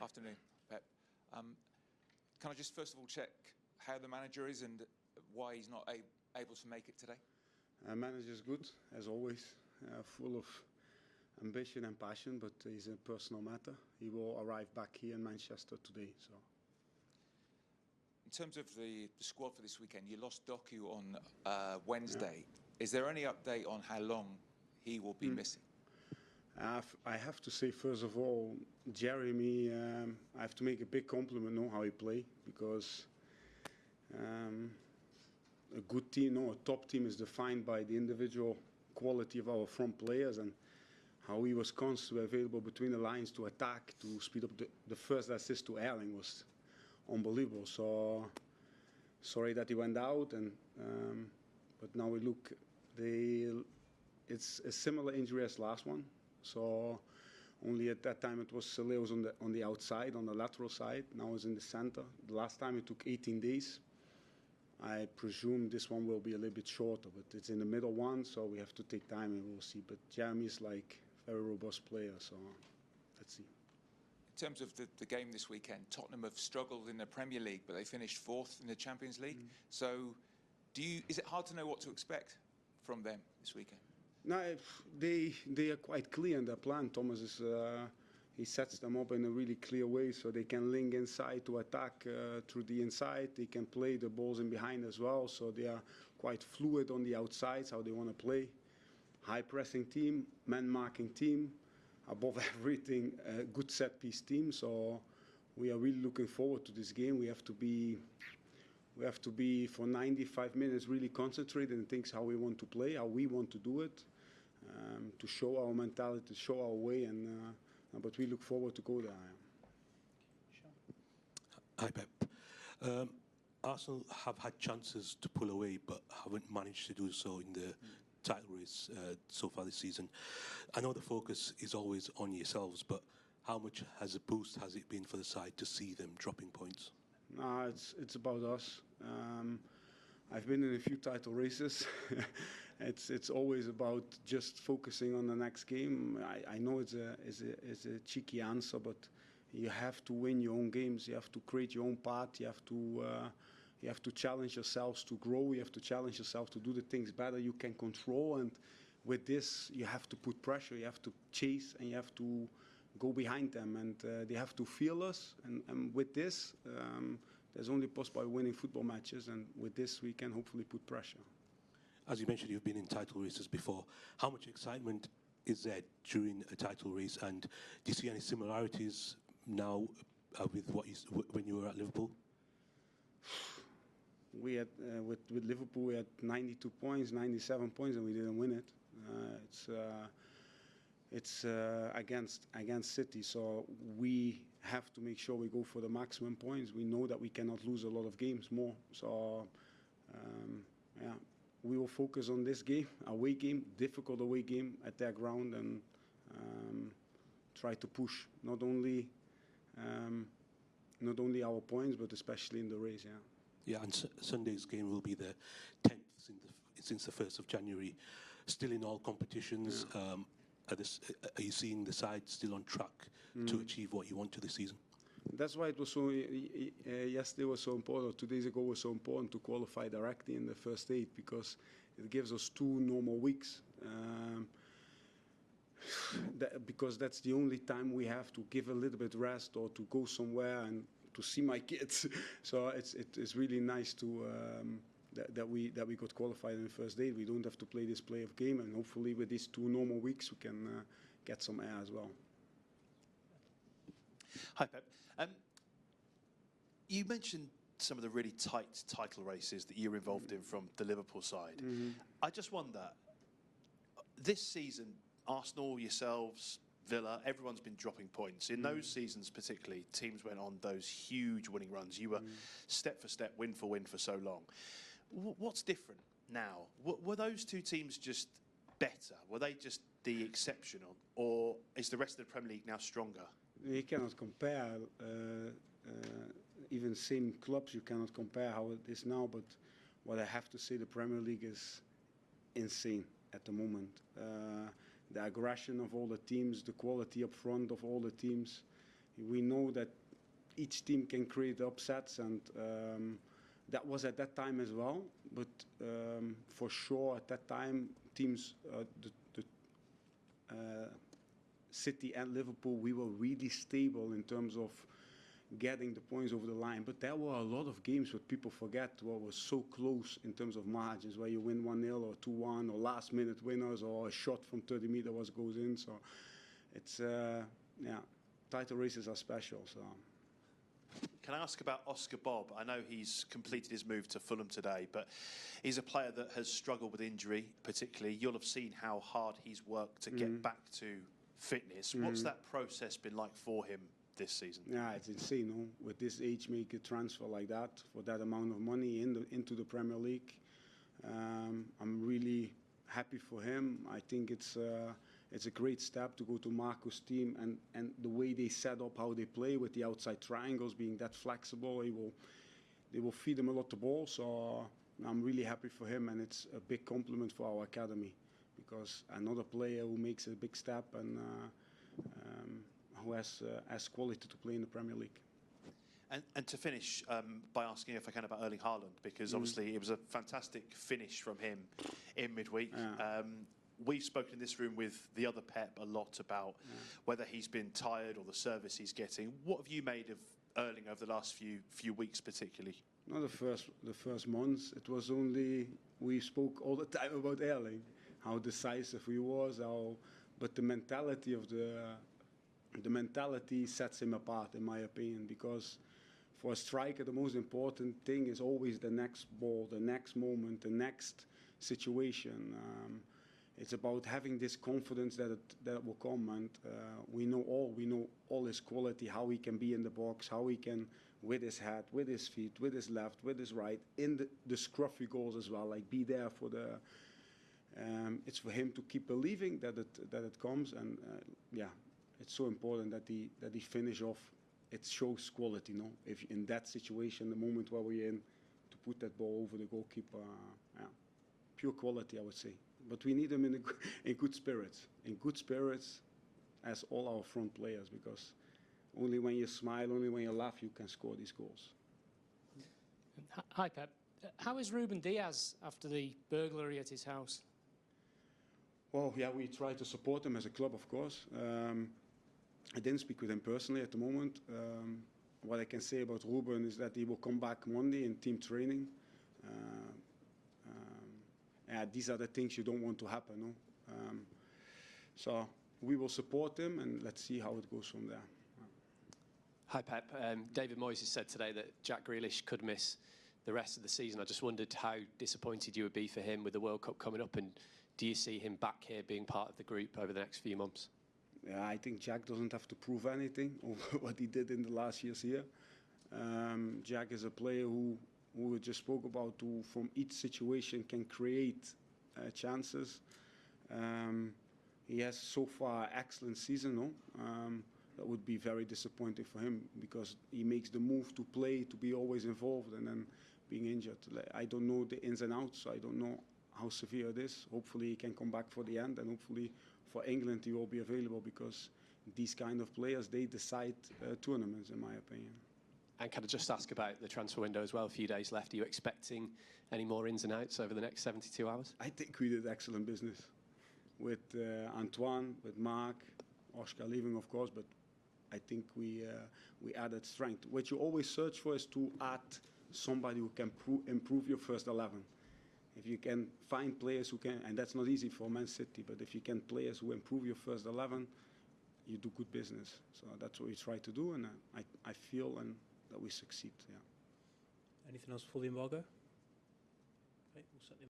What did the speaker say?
Afternoon, Pep. Can I just first of all check how the manager is and why he's not able to make it today? Manager is good, as always, full of ambition and passion, but it's a personal matter. He will arrive back here in Manchester today. So, in terms of the squad for this weekend, you lost Doku on Wednesday. Yeah. Is there any update on how long he will be missing? I have to say, first of all, Jeremy, I have to make a big compliment on how he played, because a good team, a top team is defined by the individual quality of our front players, and how he was constantly available between the lines to attack, to speed up. The first assist to Erling was unbelievable. So sorry that he went out, and but now we look, it's a similar injury as last one. So only at that time it was Leo's on the outside, on the lateral side. Now it's in the center. The last time it took 18 days. I presume this one will be a little bit shorter, but it's in the middle one, so we have to take time and we'll see. But Jeremy is like a very robust player, so let's see. In terms of the game this weekend, Tottenham have struggled in the Premier League, but they finished 4th in the Champions League. So is it hard to know what to expect from them this weekend? No, they are quite clear in their plan. Thomas is he sets them up in a really clear way, so they can link inside to attack through the inside. They can play the balls in behind as well, so they are quite fluid on the outsides how they want to play. High pressing team, man marking team, above everything, a good set piece team. So we are really looking forward to this game. We have to be for 95 minutes really concentrated and think how we want to play, how we want to do it, to show our mentality, to show our way, and but we look forward to go there. Sure. Hi, Pep. Arsenal have had chances to pull away, but haven't managed to do so in the title race so far this season. I know the focus is always on yourselves, but how much has a boost has it been for the side to see them dropping points? No, it's about us. I've been in a few title races. It's always about just focusing on the next game. I know it's a cheeky answer, but you have to win your own games. You have to create your own path. You have to challenge yourselves to grow. You have to challenge yourself to do the things better you can control. And with this, you have to put pressure. You have to chase, and you have to go behind them, and they have to feel us. And with this, there's only possible by winning football matches, and with this we can hopefully put pressure. As you mentioned, you've been in title races before. How much excitement is there during a title race, and do you see any similarities now with when you were at Liverpool? We had with Liverpool we had 92 points, 97 points, and we didn't win it. It's against City, so we have to make sure we go for the maximum points. We know that we cannot lose a lot of games more. So, yeah, we will focus on this game, away game, difficult away game at their ground, and try to push not only our points, but especially in the race. Yeah. Yeah, and Sunday's game will be the 10th since the 1st of January. Still in all competitions. Yeah. Are you seeing the side still on track to achieve what you want to this season? That's why it was so. Yesterday was so important. 2 days ago was so important to qualify directly in the first 8, because it gives us 2 normal weeks. Because that's the only time we have to give a little bit rest or to go somewhere and to see my kids. So it's really nice to. That we got qualified in the first day. We don't have to play this play of game, and hopefully with these 2 normal weeks we can get some air as well. Hi, Pep. You mentioned some of the really tight title races that you're involved in from the Liverpool side. I just wonder, this season, Arsenal, yourselves, Villa, everyone's been dropping points. In those seasons particularly, teams went on those huge winning runs. You were step for step, win for win for so long. What's different now? Were those 2 teams just better? Were they just the exceptional? Or is the rest of the Premier League now stronger? You cannot compare, even same clubs, you cannot compare how it is now, but what I have to say, the Premier League is insane at the moment. The aggression of all the teams, the quality up front of all the teams. We know that each team can create upsets, and that was at that time as well. But for sure, at that time, teams, City and Liverpool, we were really stable in terms of getting the points over the line. But there were a lot of games what people forget what was so close in terms of margins, where you win 1-0 or 2-1 or last minute winners or a shot from 30 meters what goes in. So it's, title races are special. So. Can I ask about Oscar Bob? I know he's completed his move to Fulham today, but he's a player that has struggled with injury, particularly. You'll have seen how hard he's worked to get back to fitness. What's that process been like for him this season? Yeah, it's insane, no? With this age, make a transfer like that for that amount of money into the Premier League. I'm really happy for him. I think it's a great step to go to Marco's team, and the way they set up how they play with the outside triangles being that flexible, they will feed him a lot of ball. So I'm really happy for him, and it's a big compliment for our academy, because another player who makes a big step and who has quality to play in the Premier League. And to finish by asking if I can about Erling Haaland, because obviously it was a fantastic finish from him in midweek. Yeah. We've spoken in this room with the other Pep a lot about whether he's been tired or the service he's getting. What have you made of Erling over the last few weeks particularly? Not the first months. It was only, we spoke all the time about Erling, how decisive he was, but the mentality of the mentality sets him apart, in my opinion, because for a striker, the most important thing is always the next ball, the next moment, the next situation. It's about having this confidence that will come, and we know all his quality, how he can be in the box, how he can, with his head, with his feet, with his left, with his right, in the scruffy goals as well, like be there for the. It's for him to keep believing that it comes, and it's so important that he finish off. It shows quality, no? If in that situation, the moment where we're in, to put that ball over the goalkeeper, pure quality, I would say. But we need him in good spirits. In good spirits, as all our front players, because only when you smile, only when you laugh, you can score these goals. Hi, Pep. How is Ruben Diaz after the burglary at his house? Well, yeah, we try to support him as a club, of course. I didn't speak with him personally at the moment. What I can say about Ruben is that he will come back Monday in team training. These are the things you don't want to happen, no? So we will support him, and let's see how it goes from there. Hi, Pep. David Moyes has said today that Jack Grealish could miss the rest of the season. I just wondered how disappointed you would be for him with the World Cup coming up, and do you see him back here being part of the group over the next few months? Yeah, I think Jack doesn't have to prove anything over what he did in the last years here. Jack is a player who we just spoke about, who from each situation can create chances. He has so far excellent season, no? That would be very disappointing for him, because he makes the move to play, to be always involved, and then being injured. I don't know the ins and outs, so I don't know how severe it is. Hopefully he can come back for the end, and hopefully for England he will be available, because these kind of players, they decide tournaments, in my opinion. And can I just ask about the transfer window as well? A few days left. Are you expecting any more ins and outs over the next 72 hours? I think we did excellent business with Antoine, with Mark, Oscar leaving, of course, but I think we added strength. What you always search for is to add somebody who can improve your first 11. If you can find players who can, and that's not easy for Man City, but if you can players who improve your first 11, you do good business. So that's what we try to do, and I feel that we succeed. Yeah. Anything else for the embargo? Okay, we'll set the